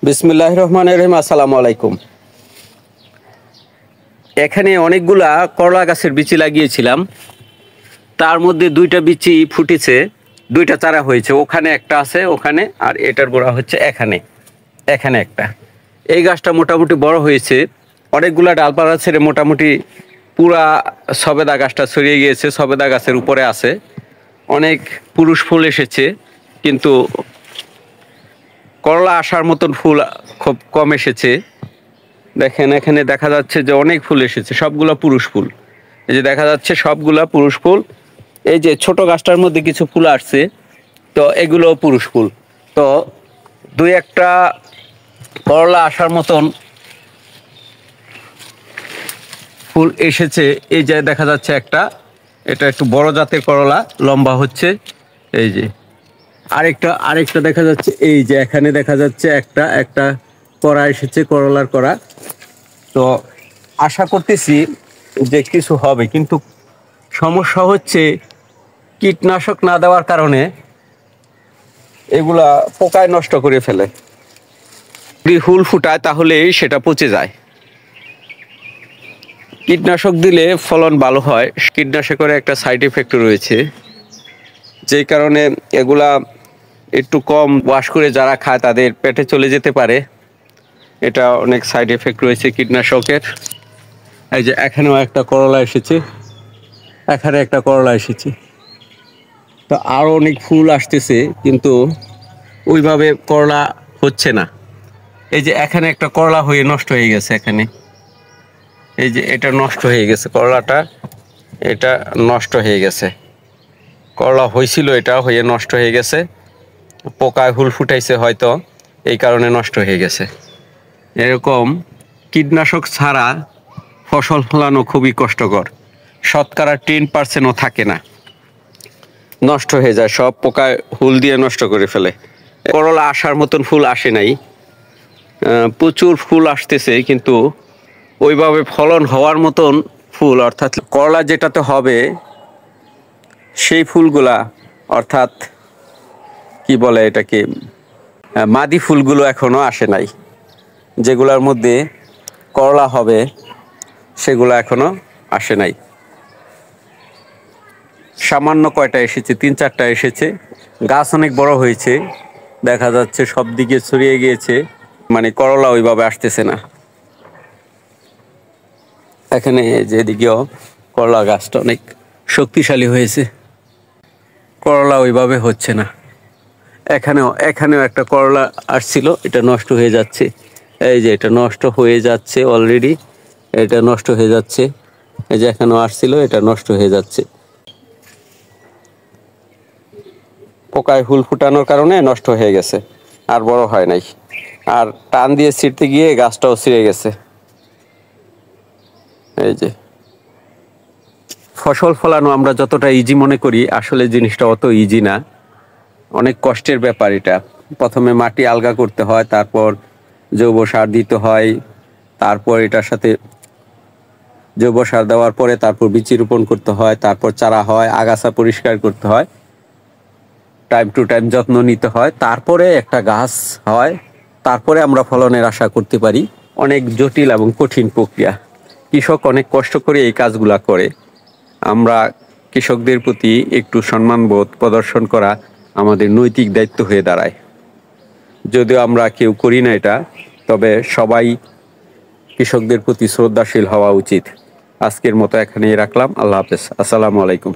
বিসমিল্লাহির রহমানির রহিম। আসসালামু আলাইকুম। এখানে অনেকগুলা করলা গাছের বিচি লাগিয়েছিলাম, তার মধ্যে দুইটা বিচি ফুটেছে, দুইটা চারা হয়েছে। ওখানে একটা আছে, ওখানে, আর এটার গোড়া হচ্ছে এখানে, এখানে একটা। এই গাছটা মোটামুটি বড় হয়েছে, অনেকগুলা ডালপালা ছেড়ে মোটামুটি পুরা সবেদা গাছটা ছড়িয়ে গিয়েছে, সবেদা গাছের উপরে আছে। অনেক পুরুষ ফুল এসেছে, কিন্তু করলা আসার মতন ফুল খুব কম এসেছে। দেখেন এখানে দেখা যাচ্ছে যে অনেক ফুল এসেছে, সবগুলা পুরুষ ফুল। এই যে দেখা যাচ্ছে সবগুলা পুরুষ ফুল। এই যে ছোট গাছটার মধ্যে কিছু ফুল আসছে, তো এগুলো পুরুষ ফুল। তো দুই একটা করলা আসার মতন ফুল এসেছে। এই যে দেখা যাচ্ছে একটা, এটা একটু বড় জাতের করলা, লম্বা হচ্ছে। এই যে আরেকটা দেখা যাচ্ছে, এই যে এখানে দেখা যাচ্ছে একটা কড়া এসেছে, করলার কড়া। তো আশা করতেছি যে কিছু হবে, কিন্তু সমস্যা হচ্ছে কীটনাশক না দেওয়ার কারণে এগুলা পোকায় নষ্ট করে ফেলে। যদি ফুল ফুটায় তাহলে সেটা পচে যায়। কীটনাশক দিলে ফলন ভালো হয়, কীটনাশকের একটা সাইড এফেক্ট রয়েছে, যেই কারণে এগুলা একটু কম ওয়াশ করে যারা খায় তাদের পেটে চলে যেতে পারে। এটা অনেক সাইড এফেক্ট রয়েছে কীটনাশকের। এই যে এখানেও একটা করলা এসেছে, এখানে একটা করলা এসেছে। তো আরও অনেক ফুল আসতেছে, কিন্তু ওইভাবে করলা হচ্ছে না। এই যে এখানে একটা করলা হয়ে নষ্ট হয়ে গেছে, এখানে এই যে এটা নষ্ট হয়ে গেছে, করলাটা এটা নষ্ট হয়ে গেছে। করলা হয়েছিল, এটা হয়ে নষ্ট হয়ে গেছে, পোকায় হুল ফুটাইছে হয়তো, এই কারণে নষ্ট হয়ে গেছে। এরকম কীটনাশক ছাড়া ফসল ফলানো খুবই কষ্টকর। শতকরা 10%ও থাকে না, নষ্ট হয়ে যায়, সব পোকায় হুল দিয়ে নষ্ট করে ফেলে। করলা আসার মতন ফুল আসে নাই, প্রচুর ফুল আসতেছে, কিন্তু ওইভাবে ফলন হওয়ার মতন ফুল, অর্থাৎ করলা যেটাতে হবে সেই ফুলগুলা, অর্থাৎ কি বলে এটাকে, মাদি ফুলগুলো এখনো আসে নাই। যেগুলোর মধ্যে করলা হবে সেগুলো এখনো আসে নাই। সামান্য কয়টা এসেছে, 3-4টা এসেছে। গাছ অনেক বড় হয়েছে, দেখা যাচ্ছে সব দিকে ছড়িয়ে গিয়েছে, মানে করলা ওইভাবে আসতেছে না। এখানে যেদিকেও করলা গাছটা অনেক শক্তিশালী হয়েছে, করলা ওইভাবে হচ্ছে না। এখানেও একটা করলা আসছিল, এটা নষ্ট হয়ে যাচ্ছে। এই যে এটা নষ্ট হয়ে যাচ্ছে অলরেডি, এটা নষ্ট হয়ে যাচ্ছে। এই যে এখানেও আসছিল, এটা নষ্ট হয়ে যাচ্ছে, পোকায় হুল ফুটানোর কারণে নষ্ট হয়ে গেছে, আর বড় হয় নাই। আর টান দিয়ে ছিঁড়তে গিয়ে গাছটাও ছিঁড়ে গেছে। এই যে ফসল ফলানো আমরা যতটা ইজি মনে করি, আসলে জিনিসটা অত ইজি না, অনেক কষ্টের ব্যাপার এটা। প্রথমে মাটি আলগা করতে হয়, তারপর জৈব সার দিতে হয়, তারপর এটার সাথে জৈব সার দেওয়ার পরে তারপর বীজ রোপণ করতে হয়, তারপর চারা হয়, আগাছা পরিষ্কার করতে হয়, টাইম টু টাইম যত্ন নিতে হয়, তারপরে একটা গাছ হয়, তারপরে আমরা ফলনের আশা করতে পারি। অনেক জটিল এবং কঠিন প্রক্রিয়া। কৃষক অনেক কষ্ট করে এই কাজগুলা করে। আমরা কৃষকদের প্রতি একটু সম্মানবোধ প্রদর্শন করা আমাদের নৈতিক দায়িত্ব হয়ে দাঁড়ায়। যদিও আমরা কেউ করি না এটা, তবে সবাই কৃষকদের প্রতি শ্রদ্ধাশীল হওয়া উচিত। আজকের মতো এখানেই রাখলাম। আল্লাহ হাফেজ। আসসালামু আলাইকুম।